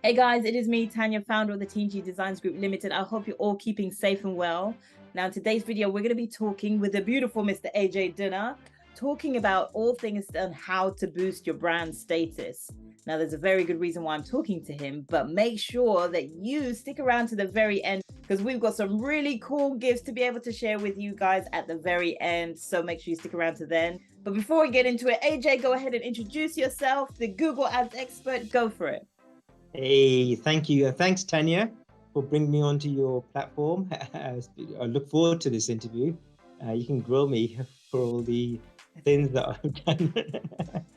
Hey guys, it is me, Tanya, founder of the TNG Designs Group Limited. I hope you're all keeping safe and well. Now, in today's video, we're going to be talking with the beautiful Mr. Ajay Dhunna, talking about all things on how to boost your brand status. Now, there's a very good reason why I'm talking to him, but make sure that you stick around to the very end because we've got some really cool gifts to be able to share with you guys at the very end. So make sure you stick around to then. But before we get into it, AJ, go ahead and introduce yourself, the Google Ads expert. Go for it. Hey, thank you. Thanks, Tanya, for bringing me onto your platform. I look forward to this interview. You can grill me for all the things that I've done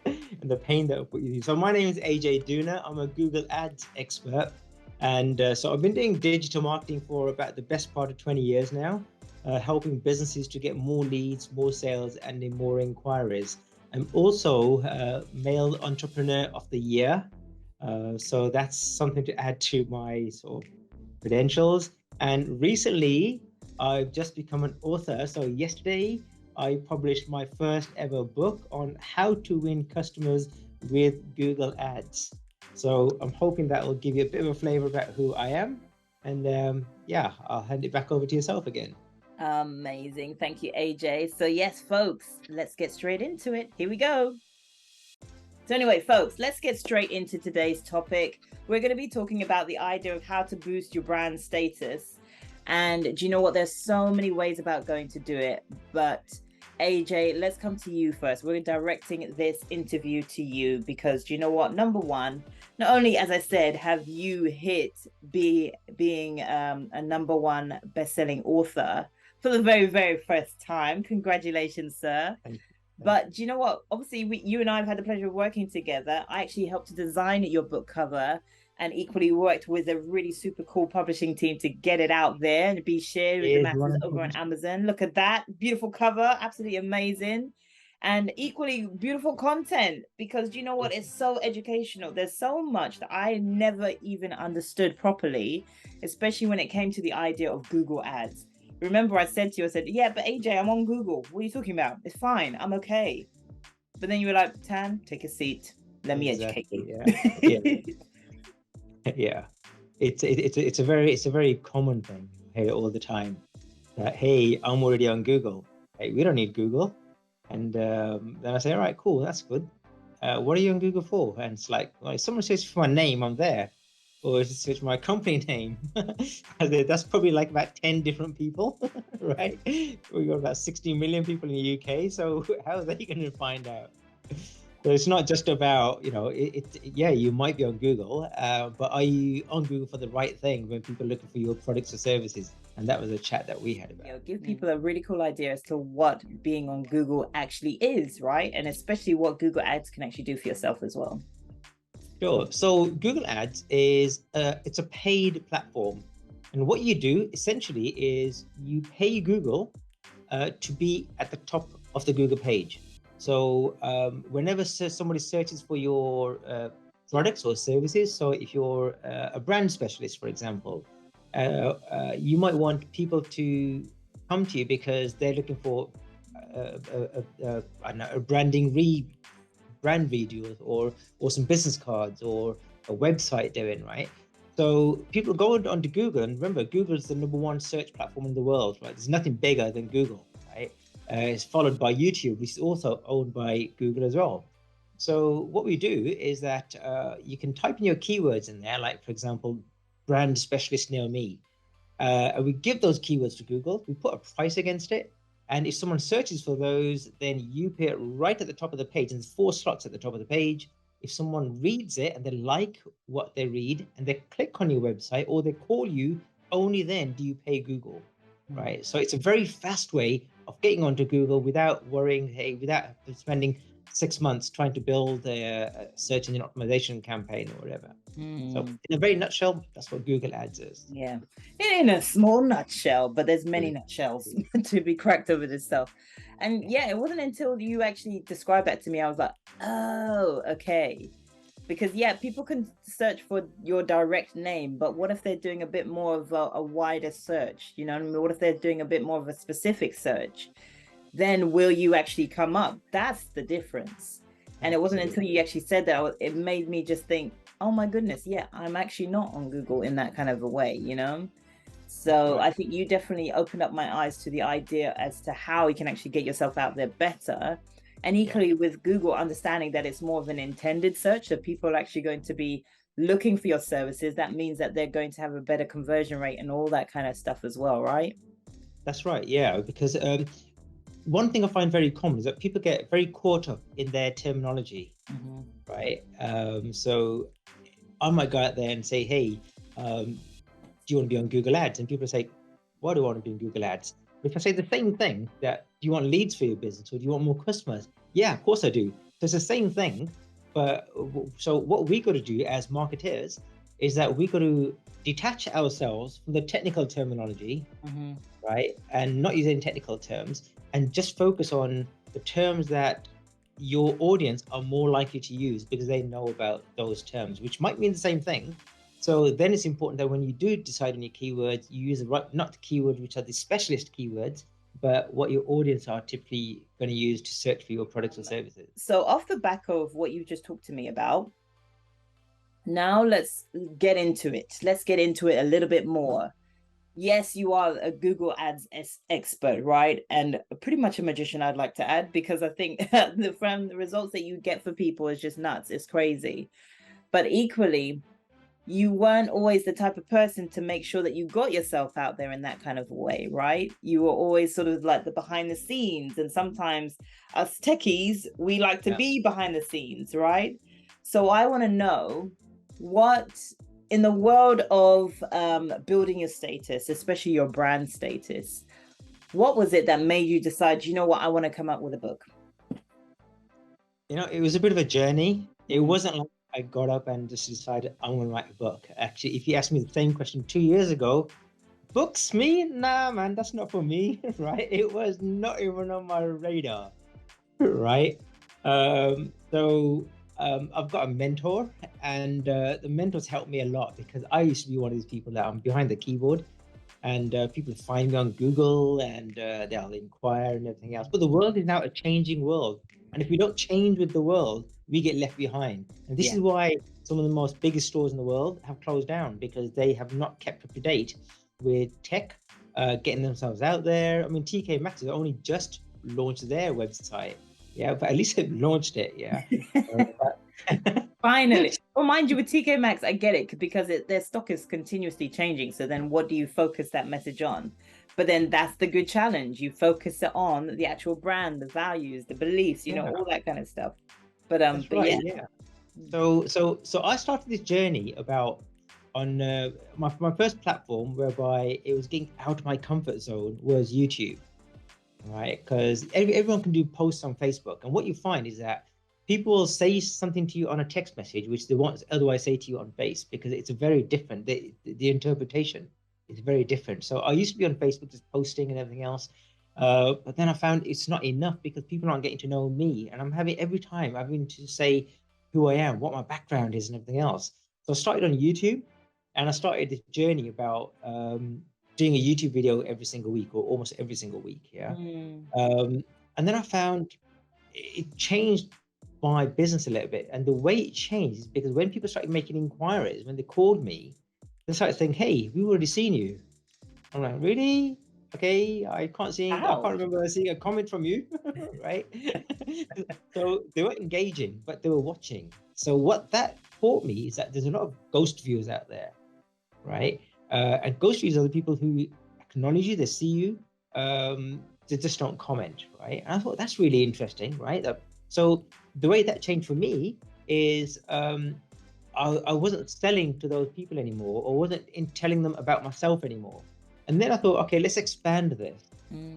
and the pain that I've put you through. So my name is Ajay Dhunna. I'm a Google Ads expert. And so I've been doing digital marketing for about the best part of 20 years now, helping businesses to get more leads, more sales, and more inquiries. I'm also Male Entrepreneur of the Year. So that's something to add to my sort of credentials. And recently, I've just become an author. So yesterday, I published my first ever book on how to win customers with Google Ads. So I'm hoping that will give you a bit of a flavor about who I am. And yeah, I'll hand it back over to yourself again. Amazing. Thank you, AJ. So, yes, folks, let's get straight into it. Here we go. So anyway, folks, let's get straight into today's topic. We're going to be talking about the idea of how to boost your brand status. And do you know what? There's so many ways about going to do it. But AJ, let's come to you first. We're directing this interview to you because do you know what? Number one, not only, as I said, have you hit being a number one best-selling author for the very, very first time. Congratulations, sir. But do you know what? Obviously, you and I have had the pleasure of working together. I actually helped to design your book cover and equally worked with a really super cool publishing team to get it out there and be shared with the masses over on Amazon. Look at that. Beautiful cover. Absolutely amazing. And equally beautiful content because you know what? It's so educational. There's so much that I never even understood properly, especially when it came to the idea of Google Ads. Remember, I said to you, I said, yeah, but AJ, I'm on Google. What are you talking about? It's fine. I'm okay. But then you were like, Tan, take a seat. Let me educate you. Yeah. Yeah. It's a very common thing. Hey, all the time. That hey, I'm already on Google. Hey, we don't need Google. And then I say, all right, cool, that's good. What are you on Google for? And it's like, well, if someone searches for my name, I'm there. Or if it's my company name, that's probably like about 10 different people, right? We got about 60 million people in the UK. So how are they going to find out? So it's not just about, yeah, you might be on Google, but are you on Google for the right thing when people are looking for your products or services? And that was a chat that we had about. Give people a really cool idea as to what being on Google actually is, right? And especially what Google Ads can actually do for yourself as well. Sure. So Google Ads is it's a paid platform, and what you do essentially is you pay Google to be at the top of the Google page. So whenever somebody searches for your products or services, so if you're a brand specialist, for example, you might want people to come to you because they're looking for a brand videos or some business cards or a website doing, right? So people go onto Google, and remember, Google is the #1 search platform in the world, right? There's nothing bigger than Google, right? It's followed by YouTube, which is also owned by Google as well. So what we do is that you can type in your keywords in there, like for example, brand specialist near me. And we give those keywords to Google. We put a price against it. And if someone searches for those, then you put it right at the top of the page. And there's 4 slots at the top of the page. If someone reads it and they like what they read and they click on your website or they call you, only then do you pay Google, right? So it's a very fast way of getting onto Google without worrying, hey, without spending 6 months trying to build a search engine optimization campaign or whatever. So in a very nutshell, that's what Google Ads is. Yeah, in a small nutshell, but there's many nutshells to be cracked over this stuff. And yeah, it wasn't until you actually described that to me, I was like, oh, okay. Because yeah, people can search for your direct name, but what if they're doing a bit more of a wider search? You know what I mean? What if they're doing a bit more of a specific search? Then will you actually come up? That's the difference. And it wasn't until you actually said that, it made me just think, oh my goodness, yeah, I'm actually not on Google in that kind of a way, you know? So Right. I think you definitely opened up my eyes to the idea as to how you can actually get yourself out there better. And Yeah. equally with Google, understanding that it's more of an intended search. So people are actually going to be looking for your services. That means that they're going to have a better conversion rate and all that kind of stuff as well, right? That's right. Yeah. Because one thing I find very common is that people get very caught up in their terminology, Mm-hmm. right? So I might go out there and say, hey, do you want to be on Google Ads? And people say, why do I want to be on Google Ads? If I say the same thing, that do you want leads for your business or do you want more customers? Yeah, of course I do. So it's the same thing. But so what we got to do as marketers is that we got to detach ourselves from the technical terminology, Mm-hmm. right? And not use any technical terms and just focus on the terms that your audience are more likely to use because they know about those terms, which might mean the same thing. So then it's important that when you do decide on your keywords, you use the right, not the keywords which are the specialist keywords, but what your audience are typically going to use to search for your products or services. So off the back of what you just talked to me about, now let's get into it. Let's get into it a little bit more. Yes, you are a Google Ads expert, right? And pretty much a magician, I'd like to add, because I think from the results that you get for people is just nuts. It's crazy. But equally, you weren't always the type of person to make sure that you got yourself out there in that kind of way, right? You were always sort of like the behind the scenes. And sometimes us techies, we like to be behind the scenes, right? So I want to know what in the world of building your status, especially your brand status, what was it that made you decide, you know what, I want to come up with a book? You know, it was a bit of a journey. It wasn't like I got up and just decided I'm going to write a book. Actually, if you asked me the same question 2 years ago, books, me? Nah, man, that's not for me, right? It was not even on my radar, right? I've got a mentor, and the mentors helped me a lot because I used to be one of these people that I'm behind the keyboard, and people find me on Google and they'll inquire and everything else. But the world is now a changing world, and if we don't change with the world, we get left behind. And this Yeah. is why some of the most biggest stores in the world have closed down because they have not kept up to date with tech, getting themselves out there. I mean, TK Maxx has only just launched their website, yeah, but at least it launched it, yeah. Finally. Well, mind you, with TK Maxx, I get it because their stock is continuously changing. So then what do you focus that message on? But then that's the good challenge. You focus it on the actual brand, the values, the beliefs, you know, Yeah, all that kind of stuff. But that's but right, yeah. yeah. So I started this journey about on my first platform whereby it was getting out of my comfort zone was YouTube, right? Because everyone can do posts on Facebook, and what you find is that people will say something to you on a text message, which they won't otherwise say to you on face, because it's a very different. The interpretation is very different. So I used to be on Facebook just posting and everything else, but then I found it's not enough because people aren't getting to know me, and I'm having every time having to say who I am, what my background is, and everything else. So I started on YouTube, and I started this journey about doing a YouTube video every single week or almost every single week. Yeah. Mm. And then I found it changed my business a little bit. And the way it changed is because when people started making inquiries, when they called me, they started saying, hey, we've already seen you. I'm like, really? Okay, I can't Wow. remember seeing a comment from you, right? So they were engaging, but they were watching. So what that taught me is that there's a lot of ghost viewers out there, right? And ghost viewers are the people who acknowledge you, they see you, they just don't comment, right? And I thought that's really interesting, right? So the way that changed for me is I wasn't selling to those people anymore, or wasn't telling them about myself anymore. And then I thought, okay, let's expand this,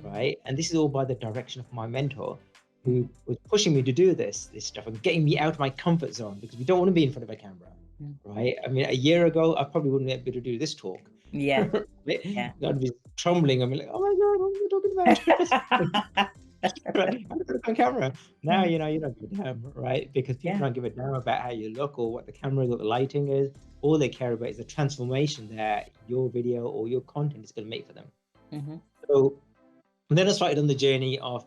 right? And this is all by the direction of my mentor, who was pushing me to do this stuff and getting me out of my comfort zone because we don't want to be in front of a camera, right? I mean, a year ago, I probably wouldn't be able to do this talk. Yeah. Right? Yeah. I'd be trembling. I'm like, oh my God, what are you talking about? Right? On camera. Now, you know, you don't give a damn, right? Because people Yeah. don't give a damn about how you look or what the camera or the lighting is. All they care about is the transformation that your video or your content is going to make for them. So then I started on the journey of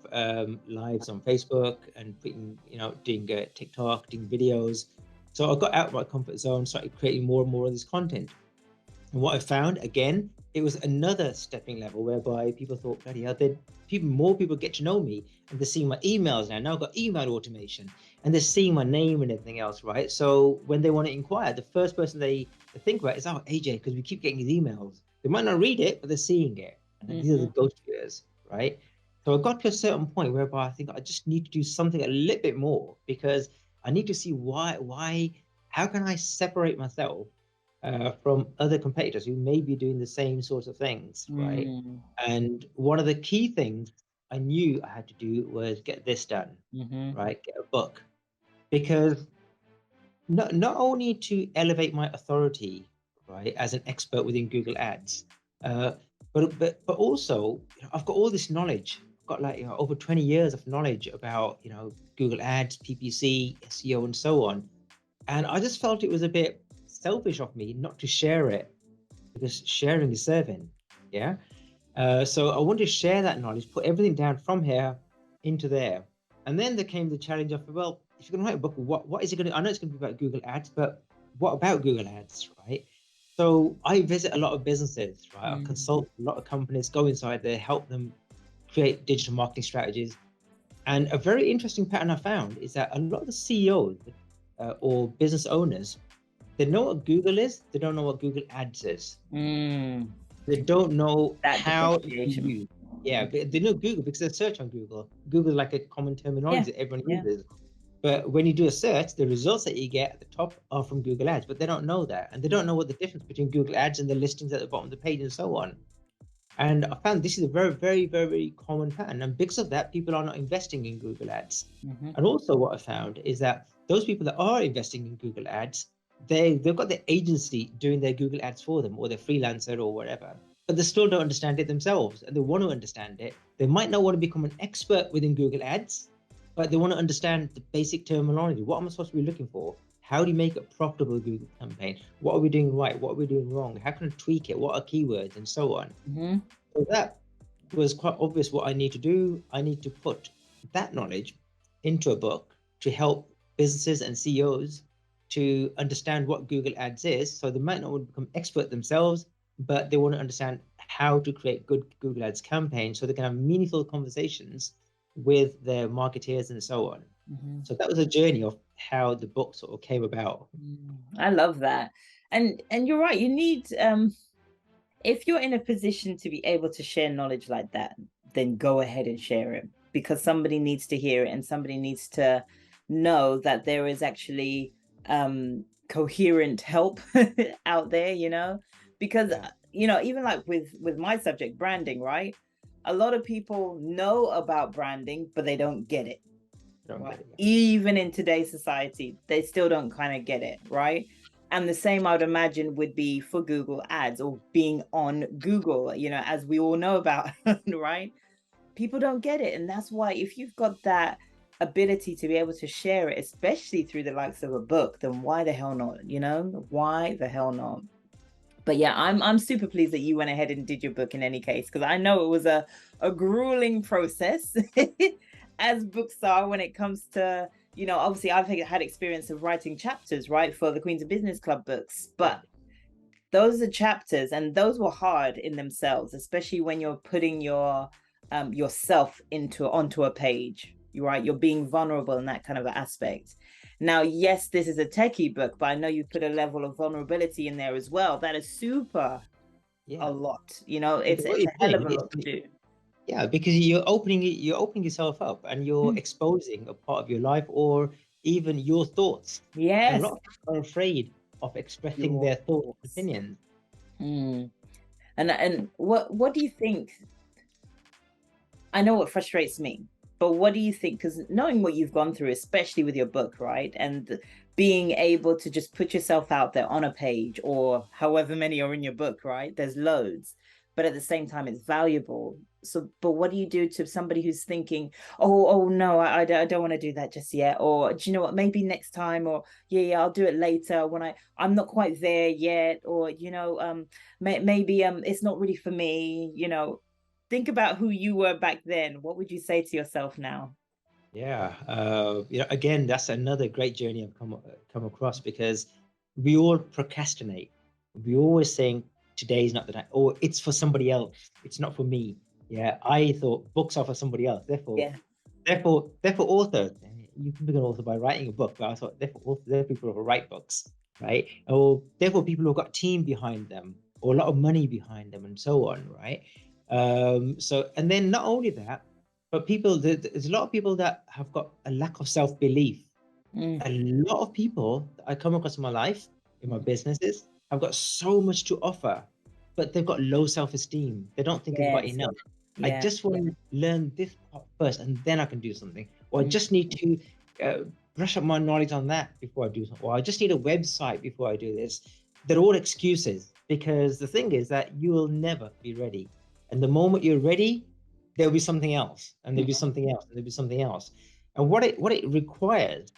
lives on Facebook and putting, you know, doing TikTok, doing videos. So I got out of my comfort zone, started creating more and more of this content. And what I found, again, it was another stepping level whereby people thought, bloody hell, more people get to know me, and they're seeing my emails now. Now I've got email automation, and they're seeing my name and everything else, right? So when they want to inquire, the first person they think about is, oh, AJ, because we keep getting these emails. They might not read it, but they're seeing it. And these are the ghost viewers, right? So I got to a certain point whereby I think I just need to do something a little bit more, because I need to see how can I separate myself from other competitors who may be doing the same sorts of things, right? And one of the key things I knew I had to do was get this done, right? Get a book, because not only to elevate my authority, right, as an expert within Google Ads, but also, I've got all this knowledge. I've got like over 20 years of knowledge about Google Ads, PPC, SEO, and so on. And I just felt it was a bit selfish of me not to share it, because sharing is serving. Yeah. So I wanted to share that knowledge, put everything down from here into there. And then there came the challenge of, well, if you're going to write a book, what is it going to, I know it's going to be about Google Ads, but what about Google Ads, right? So I visit a lot of businesses, right? I consult a lot of companies, go inside there, help them create digital marketing strategies. And a very interesting pattern I found is that a lot of the CEOs or business owners, they know what Google is, they don't know what Google Ads is. They don't know how it's used. Yeah, but they know Google because they search on Google. Google is like a common terminology that everyone uses. But when you do a search, the results that you get at the top are from Google Ads, but they don't know that. And they don't know what the difference between Google Ads and the listings at the bottom of the page and so on. And I found this is a very, very, very common pattern. And because of that, people are not investing in Google Ads. And also what I found is that those people that are investing in Google Ads, they've got their agency doing their Google Ads for them, or their freelancer or whatever, but they still don't understand it themselves, and they want to understand it. They might not want to become an expert within Google Ads, but they want to understand the basic terminology. What am I supposed to be looking for? How do you make a profitable Google campaign? What are we doing right? What are we doing wrong? How can I tweak it? What are keywords and so on? So that was quite obvious what I need to do. I need to put that knowledge into a book to help businesses and CEOs to understand what Google Ads is. So they might not want to become expert themselves, but they want to understand how to create good Google Ads campaigns so they can have meaningful conversations with their marketeers and so on. So that was a journey of how the book sort of came about. I love that. And you're right, you need if you're in a position to be able to share knowledge like that, then go ahead and share it, because somebody needs to hear it, and somebody needs to know that there is actually coherent help out there, because even like with my subject, branding, right? A lot of people know about branding, but they don't get it. Right? Even in today's society, they still don't kind of get it, right? And the same, I would imagine, would be for Google Ads or being on Google, as we all know about, right? People don't get it. And that's why if you've got that ability to be able to share it, especially through the likes of a book, then why the hell not? Why the hell not? But yeah, I'm super pleased that you went ahead and did your book in any case, because I know it was a grueling process, as books are when it comes to, obviously I've had experience of writing chapters, right, for the Queens of Business Club books, but those are chapters, and those were hard in themselves, especially when you're putting your yourself onto a page. You're right, you're being vulnerable in that kind of aspect. Now, yes, this is a techie book, but I know you put a level of vulnerability in there as well. That is super a lot. It's a hell of a lot to do. Yeah, because you're opening yourself up, and you're exposing a part of your life, or even your thoughts. Yes. And a lot of people are afraid of expressing their thoughts and opinions. And what do you think? I know what frustrates me, but what do you think? Because knowing what you've gone through, especially with your book, right? And being able to just put yourself out there on a page, or however many are in your book, right? There's loads, but at the same time, it's valuable. So, but what do you do to somebody who's thinking, oh no, I don't want to do that just yet, or do you know what, maybe next time, or yeah, I'll do it later when I'm not quite there yet, or maybe it's not really for me. Think about who you were back then. What would you say to yourself now? Yeah, again, that's another great journey I've come across, because we all procrastinate. We always saying today's not the time, or it's for somebody else. It's not for me. Yeah, I thought books are for somebody else. Therefore, Yeah. therefore, author. You can become an author by writing a book, but I thought therefore people who write books, right? Or therefore people who've got a team behind them, or a lot of money behind them, and so on, right? So, and then not only that, but there's a lot of people that have got a lack of self-belief. Mm. A lot of people that I come across in my life, in my Mm. businesses, have got so much to offer, but they've got low self-esteem. They don't think they've got Yes. enough. I Yeah. just want to learn this part first, and then I can do something. Or I Mm. just need to brush up my knowledge on that before I do something. Or I just need a website before I do this. They're all excuses, because the thing is that you will never be ready. And the moment you're ready, there'll be something else, and there'll be Mm. something else, and there'll be something else. And what it requires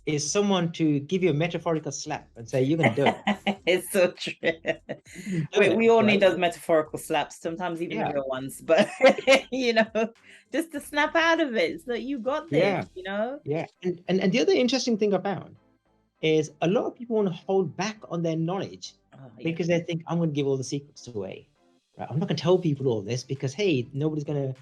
is someone to give you a metaphorical slap and say, you're going to do it. It's so true. You can do We it, all need right? those metaphorical slaps, sometimes even the Yeah, real ones, but you know, just to snap out of it so you got this, yeah, you know? yeah. And the other interesting thing I found is a lot of people want to hold back on their knowledge, Oh, yeah. because they think, I'm going to give all the secrets away. Right? I'm not going to tell people all this, because hey, nobody's gonna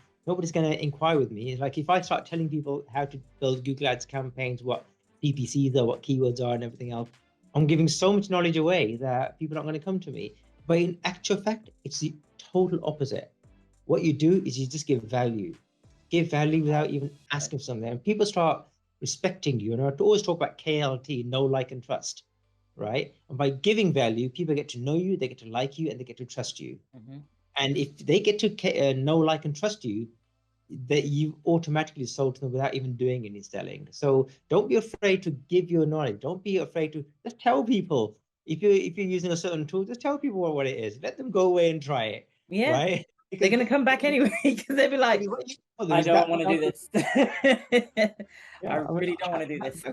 inquire with me. It's like if I start telling people how to build Google Ads campaigns, what PPCs are, what keywords are, and everything else, I'm giving so much knowledge away that people are not going to come to me. But in actual fact, it's the total opposite. What you do is you just give value without even asking for something, and people start respecting you. And I always talk about KLT, know, like, and trust, right? And by giving value, people get to know you, they get to like you, and they get to trust you. Mm-hmm. And if they get to know, like, and trust you, that you automatically sold to them without even doing any selling. So don't be afraid to give your knowledge. Don't be afraid to just tell people. If you're using a certain tool, just tell people what it is. Let them go away and try it, Yeah, right? they're Because gonna come back anyway because they'll be like, what you bother I is don't that want to do knowledge. this. I Yeah, I mean, really don't want to do this.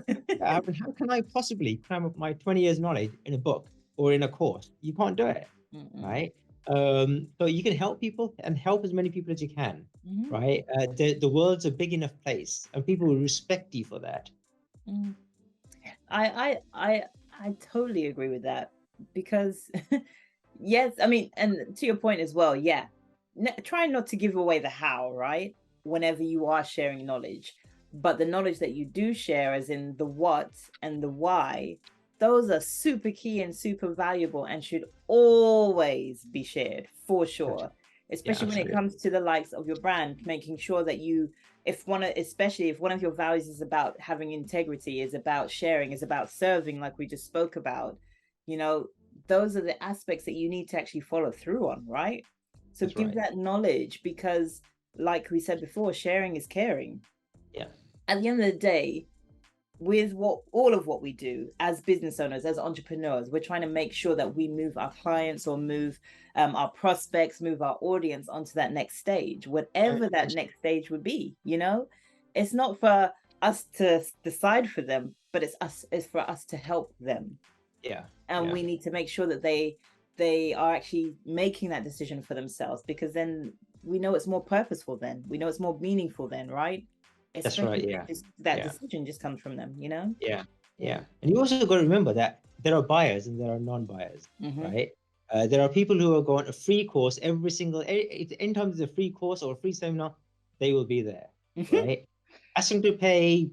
how can I possibly cram up my 20 years knowledge in a book or in a course? You can't do it, Mm-mm. right? So you can help people and help as many people as you can, Mhm. right? The world's a big enough place, and people will respect you for that. Mm. I totally agree with that because yes, I mean, and to your point as well, yeah. Try not to give away the how, right? Whenever you are sharing knowledge, but the knowledge that you do share, as in the what and the why, those are super key and super valuable and should always be shared for sure. Yeah, Especially when it absolutely. comes to the likes of your brand, making sure that you, if one, especially if one of your values is about having integrity, is about sharing, is about serving, like we just spoke about, you know, those are the aspects that you need to actually follow through on, right? So That's give right. that knowledge because, like we said before, sharing is caring. Yeah, At the end of the day, with what all of what we do as business owners, as entrepreneurs, we're trying to make sure that we move our clients or move our prospects, move our audience onto that next stage, whatever that next stage would be. You know, it's not for us to decide for them, but it's for us to help them, yeah, and yeah. we need to make sure that they are actually making that decision for themselves, because then we know it's more purposeful, then we know it's more meaningful then, right? That's right. Especially Yeah, if that yeah, decision just comes from them, you know? yeah, Yeah. yeah. And you also got to remember that there are buyers and there are non-buyers, Mm-hmm. right? There are people who are going a free course every single anytime there's a free course or a free seminar, they will be there, right? Ask them to pay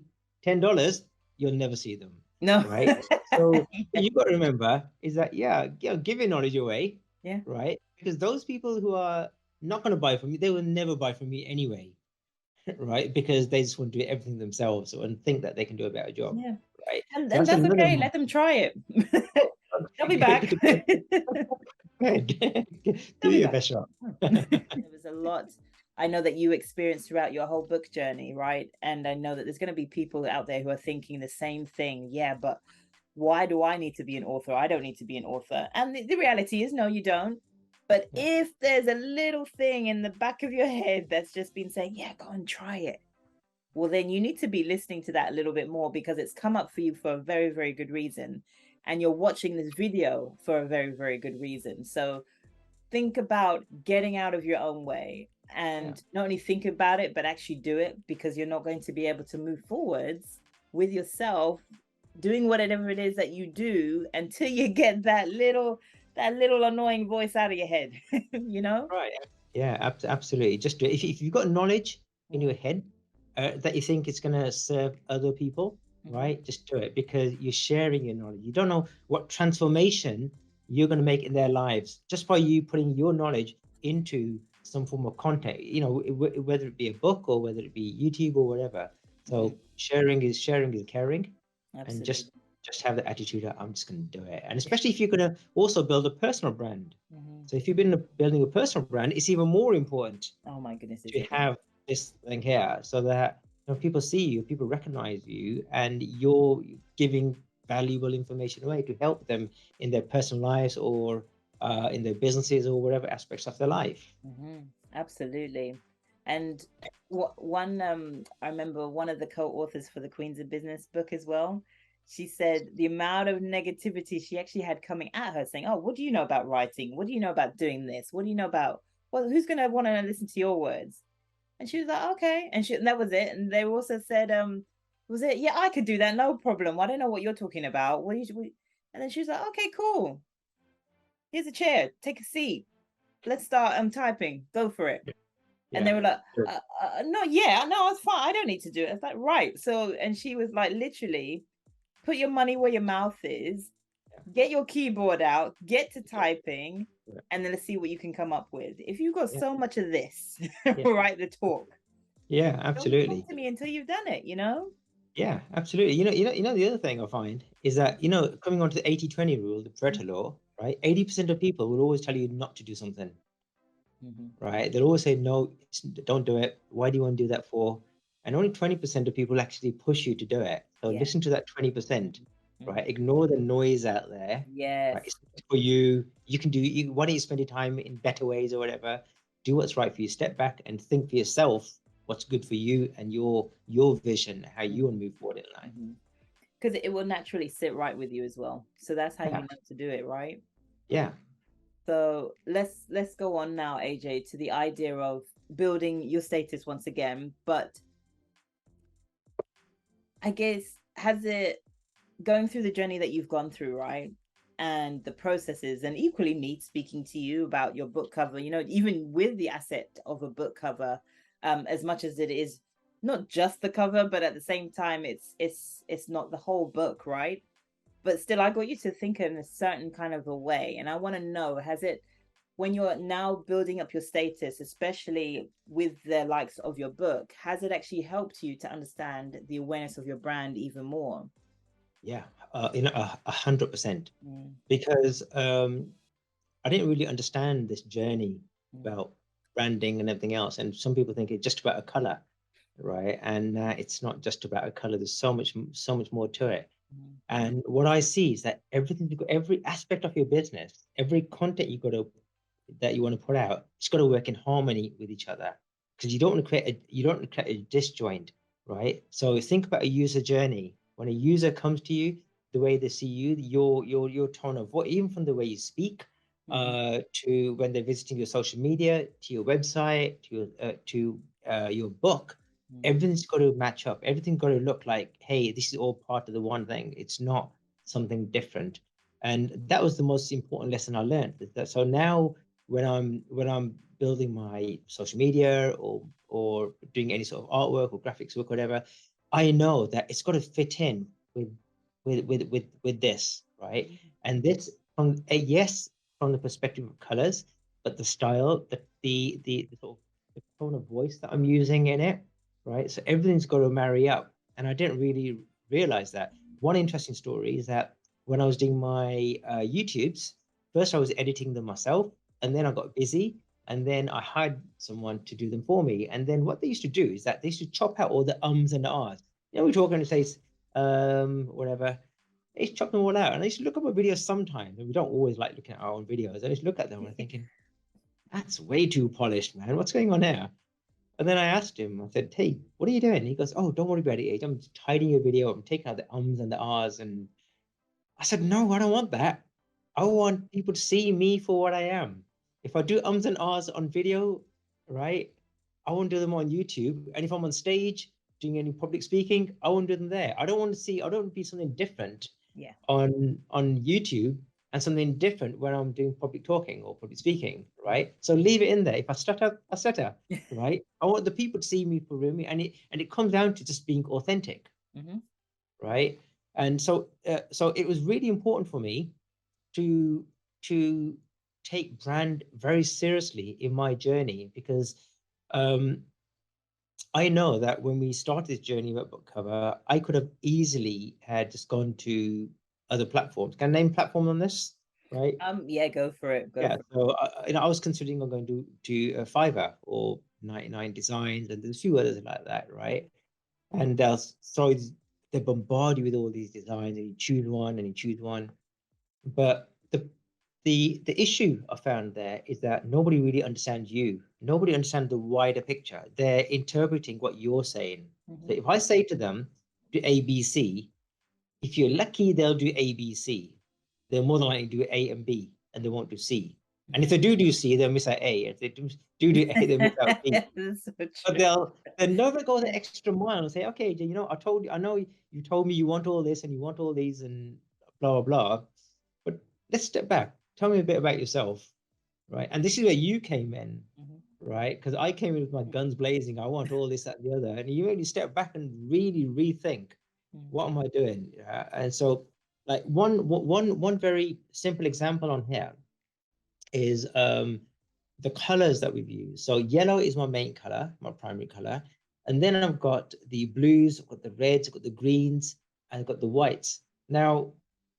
$10, you'll never see them, No. right? So what you've got to remember is that give your knowledge away, Yeah. right? Because those people who are not going to buy from me, they will never buy from me anyway, right? Because they just want to do everything themselves and think that they can do a better job, Yeah. right? And So and that's that's another okay. one. Let them try it. They'll be Okay, back. good. Do They'll be your back. best shot. There was a lot I know that you experienced throughout your whole book journey, right? And I know that there's going to be people out there who are thinking the same thing. Yeah, but why do I need to be an author? I don't need to be an author. And the reality is, no, you don't. But Yeah, if there's a little thing in the back of your head that's just been saying, yeah, go and try it, well, then you need to be listening to that a little bit more, because it's come up for you for a very, very good reason. And you're watching this video for a very, very good reason. So think about getting out of your own way and not only think about it, but actually do it, because you're not going to be able to move forwards with yourself doing whatever it is that you do until you get that little annoying voice out of your head, you know? Right. Yeah, absolutely. Just do it. If you've got knowledge in Mm, your head that you think it's going to serve other people, mhm, right? Just do it because you're sharing your knowledge. You don't know what transformation you're going to make in their lives just by you putting your knowledge into some form of content, you know, whether it be a book or whether it be YouTube or whatever. mhm. So sharing is caring, and Absolutely. just have the attitude that I'm just going to do it. And especially if you're going to also build a personal brand. Mhm. So if you've been building a personal brand, it's even more important Oh my goodness, is to it? have this thing here so that people see you, people recognize you, and you're giving valuable information away to help them in their personal lives or in their businesses or whatever aspects of their life. Absolutely. And I remember one of the co-authors for the Queens of Business book as well. She said the amount of negativity she actually had coming at her, saying, "Oh, what do you know about writing? What do you know about doing this? What do you know about, well, who's going to want to listen to your words?" And she was like, "Okay," and that was it. And they also said, "Was it? Yeah, I could do that, no problem. I don't know what you're talking about. And then she was like, "Okay, cool. Here's a chair. Take a seat. Let's start typing. Go for it." And they Yeah. were like, Sure. no, yeah, no, it's fine. I don't need to do it. I was like, right. So, and she was like, literally, put your money where your mouth is, get your keyboard out, get to typing, Yeah. and then let's see what you can come up with. If you've got Yeah. so much of this, Yeah. write the talk. Yeah. Don't talk Absolutely. to me until you've done it, you know? Yeah, absolutely. The other thing I find is that, coming on to the 80/20 rule, the Pareto law, right? 80% of people will always tell you not to do something, Mm-hmm. right? They'll always say, no, don't do it. Why do you want to do that for? And only 20% of people actually push you to do it. So Yeah. listen to that 20%, Mm-hmm. right? Ignore the noise out there, right? Yes. It's for you. You can do, why don't you spend your time in better ways or whatever? Do what's right for you. Step back and think for yourself what's good for you and your vision, how you want to move forward in life. Mm-hmm. Because it will naturally sit right with you as well. So that's how you Yeah. know to do it, right? Yeah. So let's go on now, AJ, to the idea of building your status once again. But I guess, has it, going through the journey that you've gone through, right? And the processes, and equally me speaking to you about your book cover, even with the asset of a book cover, as much as it is not just the cover, but at the same time, it's not the whole book, right? But still, I got you to think in a certain kind of a way. And I want to know, has it, when you're now building up your status, especially with the likes of your book, has it actually helped you to understand the awareness of your brand even more? Yeah, 100%. Mm, Because I didn't really understand this journey mm, about branding and everything else. And some people think it's just about a color, right? And it's not just about a color. There's so much more to it. mm, And what I see is that every aspect of your business, every content that you want to put out, it's got to work in harmony with each other. Because you don't want to create a disjoint, right? So think about a user journey. When a user comes to you, the way they see you, your tone of voice, even from the way you speak, mhm, to when they're visiting your social media, to your website, to your book, mm, everything's got to match up. Everything's got to look like, hey, this is all part of the one thing. It's not something different. And that was the most important lesson I learned. So now when I'm building my social media or doing any sort of artwork or graphics work, whatever, I know that it's got to fit in with this, right? mm, And this from a yes from the perspective of colors, but the style, the sort of the tone of voice that I'm using in it, right? So everything's got to marry up. And I didn't really realize that. One interesting story is that when I was doing my YouTubes, first I was editing them myself, and then I got busy, and then I hired someone to do them for me. And then what they used to do is that they used to chop out all the ums and the ahs. We're talking to say, whatever. They used to chop them all out. And I used to look at my videos sometimes, and we don't always like looking at our own videos. I used to look at them and I'm thinking, that's way too polished, man. What's going on there? And then I asked him, I said, hey, what are you doing? He goes, oh, don't worry about it. I'm just tidying your video. I'm taking out the ums and the ahs. And I said, no, I don't want that. I mm. want people to see me for what I am. If I do ums and ahs on video, right? I won't do them on YouTube. And if I'm on stage doing any public speaking, I won't do them there. I don't want to see, I don't want to be something different Yeah. on YouTube and something different when I'm doing public talking or public speaking, right? So leave it in there. If I stutter, I stutter, right? I want the people to see me for me, and it comes down to just being authentic, Mm-hmm. right? And so it was really important for me to to take brand very seriously in my journey because um, I know that when we started this journey about book cover, I could have easily had just gone to other platforms. Can I name platform on this? Right? Yeah, go for it. Go Yeah. for So I was considering on going to Fiverr or 99 Designs, and there's a few others like that, right? And so they bombard you with all these designs, and you choose one, and you choose one. But the issue I found there is that nobody really understands you. Nobody understands the wider picture. They're interpreting what you're saying. it. So if I say to them, do ABC, if you're lucky, they'll do ABC. They're more than likely to do A and B, and they won't do C. And if they do C, they'll miss out A. If they do A, they'll miss out B. That's so But true. they'll never go the extra mile and say, okay, I told you, I know you told me you want all this and you want all these and blah blah blah. But let's step back. Tell me a bit about yourself, right? And this is where you came in, Mm-hmm. right? Because I came in with my guns blazing. I want all this, that, and the other. And you only step back and really rethink, what am I doing? And so, like one very simple example on here is the colors that we've used. So yellow is my main color, my primary color. And then I've got the blues, I've got the reds, I've got the greens, and I've got the whites. Now,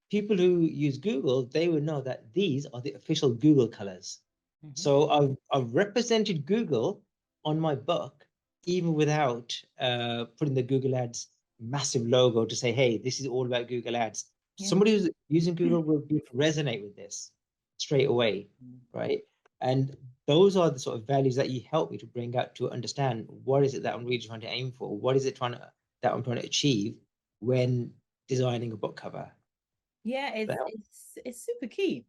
people who use Google, they will know that these are the official Google colors. Mm-hmm. So I've represented Google on my book, even without putting the Google Ads massive logo to say, hey, this is all about Google Ads. Yeah. Somebody who's using Google will resonate with this straight away, right? And those are the sort of values that you help me to bring out to understand what is it that I'm really trying to aim for? What is it that I'm trying to achieve when designing a book cover? Yeah, Does that help? it's super key.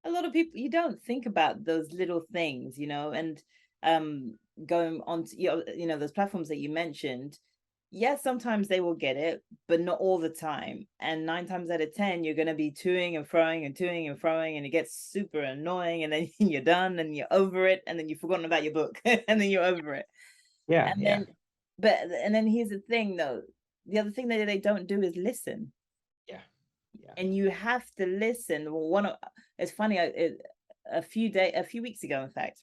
A lot of people, you don't think about those little things, and um going on to those platforms that you mentioned. Yes, sometimes they will get it, but not all the time. And 9 times out of 10, you're going to be toing and froing and toing and froing, and it gets super annoying. And then you're done, and you're over it, and then you've forgotten about your book, and then you're over it. Yeah, And yeah, then here's the thing, though. The other thing that they don't do is listen, yeah, yeah. and you have to listen. Well, it's funny. A few weeks ago, in fact,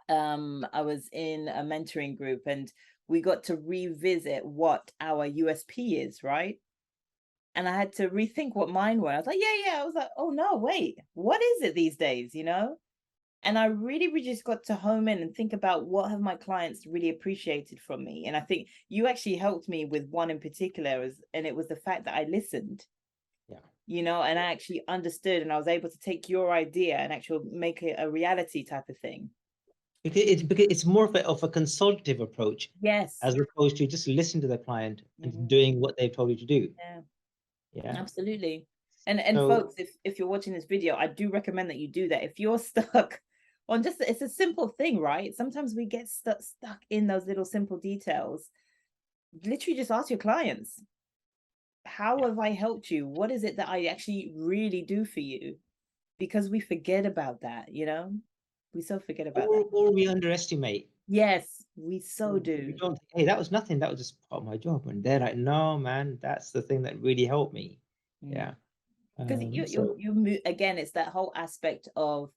I was in a mentoring group, and we got to revisit what our USP is, right? And I had to rethink what mine were. I was like, yeah. I was like, oh no, wait, what is it these days, And I really just got to home in and think about what have my clients really appreciated from me. And I think you actually helped me with one in particular, and it was the fact that I listened, Yeah. and I actually understood, and I was able to take your idea and actually make it a reality type of thing. Because it's more of a consultative approach Yes. as opposed to just listen to the client and Mhm. doing what they've told you to do. Yeah, Yeah. absolutely. And So folks, if you're watching this video, I do recommend that you do that. If you're stuck on it's a simple thing, right? Sometimes we get stuck in those little simple details. Literally just ask your clients, how yeah. have I helped you? What is it that I actually really do for you? Because we forget about that. We so forget about that. Or we underestimate. Yes, we so We do. don't, hey, that was nothing. That was just part of my job. And they're like, no, man, that's the thing that really helped me. Yeah. Because So you move again, it's that whole aspect of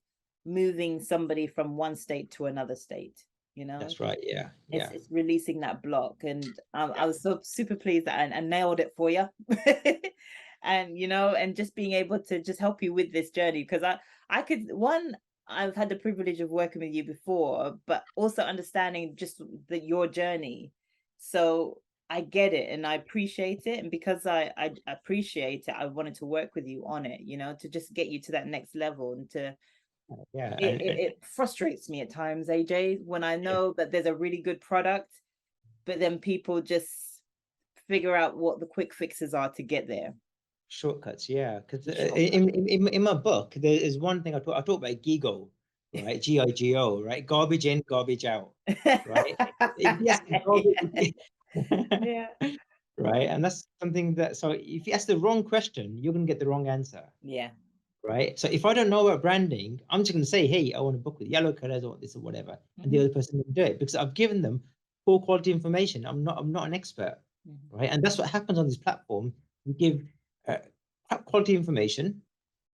moving somebody from one state to another state, you know that's right. Yeah. it's Yeah. it's releasing that block. And I Yeah. was so super pleased that I nailed it for you. And just being able to just help you with this journey, because I could one I've had the privilege of working with you before, but also understanding just your journey. So I get it and I appreciate it, and because I appreciate it, I wanted to work with you on it, to just get you to that next level. And to Yeah. it frustrates me at times, AJ, when I Yeah. know that there's a really good product, but then people just figure out what the quick fixes are to get there. Shortcuts. Yeah. Because Shortcut. in my book, there is one thing I talk about Gigo. right? GIGO, right? Garbage in, garbage out, right? Yes, garbage. Yeah. Right? And that's something that, so if you ask the wrong question, you're going to get the wrong answer, Yeah. right? So if I don't know about branding, I'm just going to say, hey, I want a book with yellow colors, I want this or whatever. And the other person will do it because I've given them poor quality information. I'm not an expert, right? And that's what happens on this platform. We give crap quality information,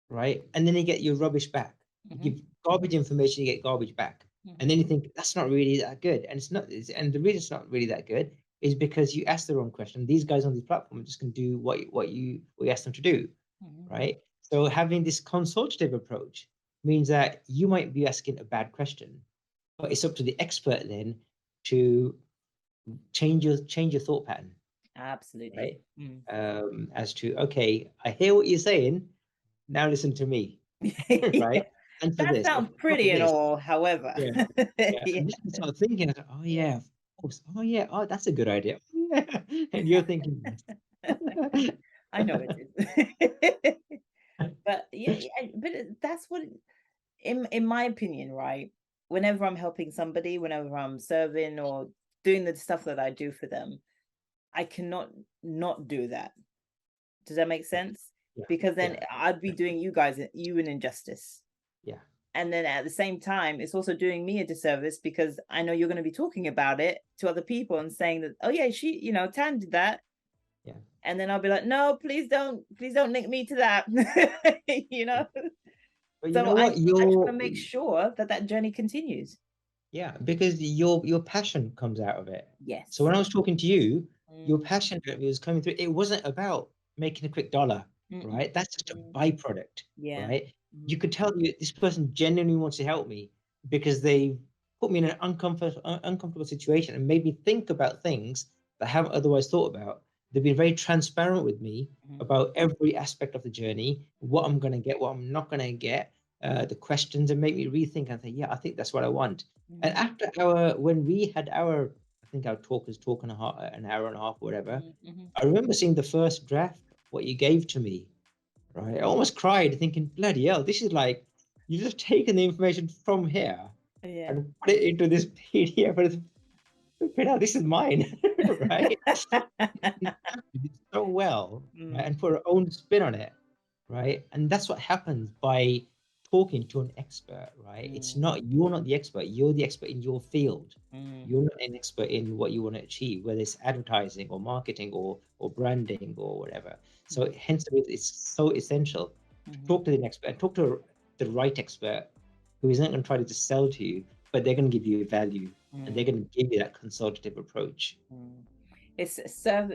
right? And then you get your rubbish back. You give garbage information, you get garbage back. And then you think that's not really that good. And it's not, and the reason it's not really that good is because you asked the wrong question. These guys on this platform are just going to do what you asked them to do, right? So having this consultative approach means that you might be asking a bad question, but it's up to the expert then to change your thought pattern, Absolutely. right? As to, okay, I hear what you're saying. Now listen to me, right? Yeah. Answer That this or sounds follow pretty and this. all, however. Yeah, yeah. Yeah. And then you start thinking, oh yeah, of course. Oh yeah, oh that's a good idea. Yeah. And you're thinking, I know it is. But yeah, but that's what, in my opinion, right? Whenever I'm helping somebody, whenever I'm serving or doing the stuff that I do for them, I cannot not do that. Does that make sense? yeah, Because then yeah, I'd be doing you an injustice. yeah. And then at the same time, it's also doing me a disservice because I know you're going to be talking about it to other people and saying that, oh yeah, she, Tan did that. Yeah. And then I'll be like, no, please don't link me to that. you know? But you So know I what? just want to make sure that that journey continues. Yeah, because your passion comes out of it. So Yes. when I was talking to you, your Mm, passion was coming through. It wasn't about making a quick dollar, mm-mm, right? That's just a mm, byproduct, yeah. right? You Mm, could tell this person genuinely wants to help me because they put me in an uncomfortable situation and made me think about things that I haven't otherwise thought about. They've been very transparent with me mhm, about every aspect of the journey, what I'm going to get, what I'm not going to get, the questions, and make me rethink and say, yeah, I think that's what I want. And mhm, after when we had I think our talk and a half, an hour and a half, or whatever, mhm, mhm. I remember seeing the first draft, what you gave to me, right? I almost cried thinking, bloody hell, this is like, you've just taken the information from here Yeah. and put it into this PDF, and this is mine, right? It so well, right? Mm, And put our own spin on it, right? And that's what happens by talking to an expert, right? It's mm, not, you're not the expert, you're the expert in your field. mm, You're not an expert in what you want to achieve, whether it's advertising or marketing or branding or whatever. So mm, hence it's so essential to mhm, talk to an expert, talk to the right expert who isn't going to try to just sell to you, but they're going to give you value and they're mm, going to give you that consultative approach. mm. It's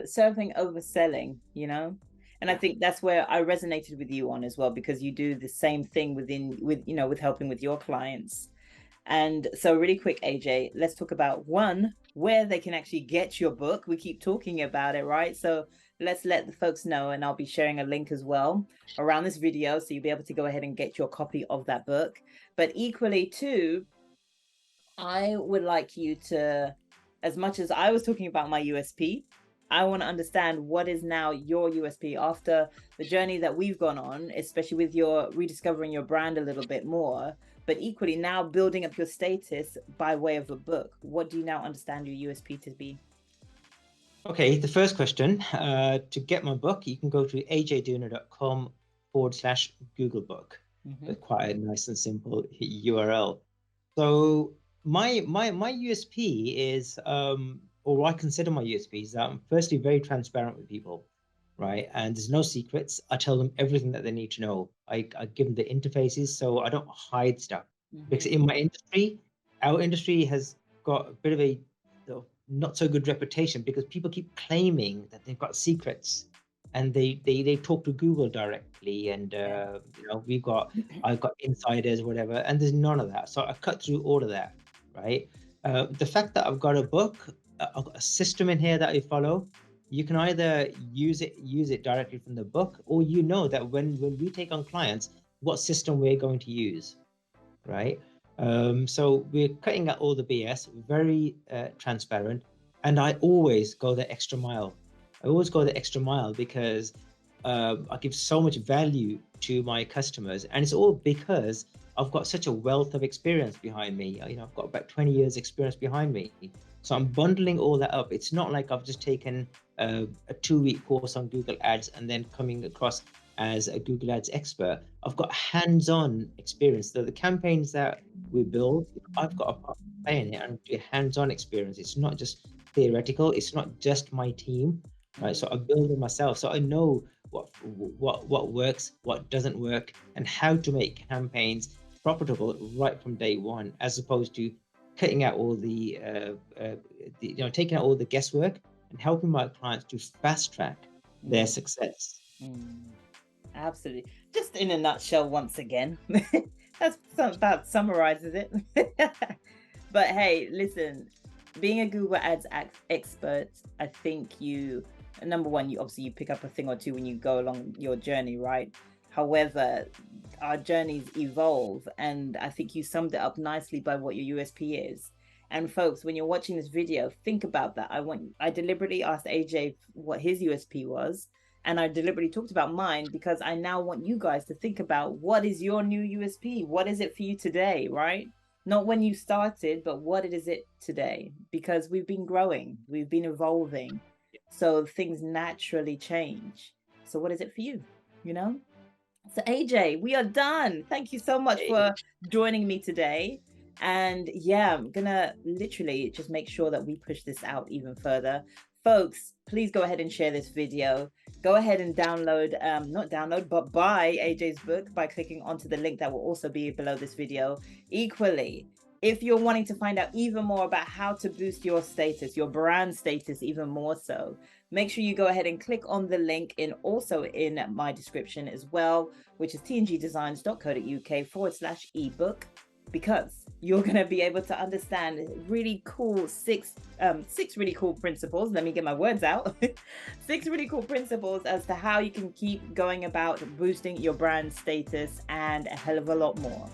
serving over selling, and I Yeah. think that's where I resonated with you on as well, because you do the same thing with helping with your clients. And so really quick, AJ, let's talk about one, where they can actually get your book. We keep talking about it, right? So let's let the folks know, and I'll be sharing a link as well around this video, so you'll be able to go ahead and get your copy of that book. But equally too, I would like you to, as much as I was talking about my USP, I want to understand what is now your USP after the journey that we've gone on, especially with your rediscovering your brand a little bit more, but equally now building up your status by way of a book. What do you now understand your USP to be? Okay, the first question, to get my book, you can go to ajdunna.com/Google book. Mm-hmm. It's quite a nice and simple URL. So my USP is, or what I consider my USP is that I'm firstly very transparent with people, right? And there's no secrets. I tell them everything that they need to know. I give them the interfaces, so I don't hide stuff. Because Mm-hmm. in my industry, our industry has got a bit of a not so good reputation because people keep claiming that they've got secrets and they talk to Google directly, and Yeah. I've got insiders, whatever, and there's none of that. So I cut through all of that, right? The fact that I've got a book, I've got a system in here that I follow. You can either use it directly from the book, or that when we take on clients, what system we're going to use, right? So we're cutting out all the BS, very transparent, and I always go the extra mile. I always go the extra mile because I give so much value to my customers, and it's all because I've got such a wealth of experience behind me. I've got about 20 years experience behind me. So I'm bundling all that up. It's not like I've just taken a 2-week course on Google Ads and then coming across as a Google Ads expert. I've got hands-on experience. So the campaigns that we build, I've got a part to play in it and do hands-on experience. It's not just theoretical. It's not just my team, right? So I build it myself. So I know what works, what doesn't work, and how to make campaigns profitable right from day one, as opposed to cutting out all taking out all the guesswork and helping my clients to fast track their success. Absolutely. Just in a nutshell, once again, that's about summarizes it. But hey, listen, being a Google Ads expert, I think number one, you pick up a thing or two when you go along your journey, right? However, our journeys evolve, and I think you summed it up nicely by what your USP is. And folks, when you're watching this video, think about that. I deliberately asked AJ what his USP was, and I deliberately talked about mine because I now want you guys to think about, what is your new USP? What is it for you today, right? Not when you started, but what is it today? Because we've been growing, we've been evolving, so things naturally change. So what is it for you, you know? So AJ, we are done. Thank you so much for joining me today. And yeah, I'm gonna literally just make sure that we push this out even further. Folks, please go ahead and share this video. Go ahead and download, not download, but buy AJ's book by clicking onto the link that will also be below this video. Equally, if you're wanting to find out even more about how to boost your status, your brand status even more so, make sure you go ahead and click on the link also in my description as well, which is tngdesigns.co.uk/ebook, because you're going to be able to understand really cool six really cool principles. Let me get my words out. 6 really cool principles as to how you can keep going about boosting your brand status, and a hell of a lot more.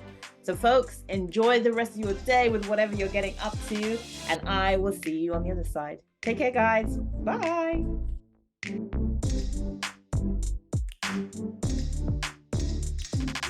So folks, enjoy the rest of your day with whatever you're getting up to, and I will see you on the other side. Take care, guys. Bye.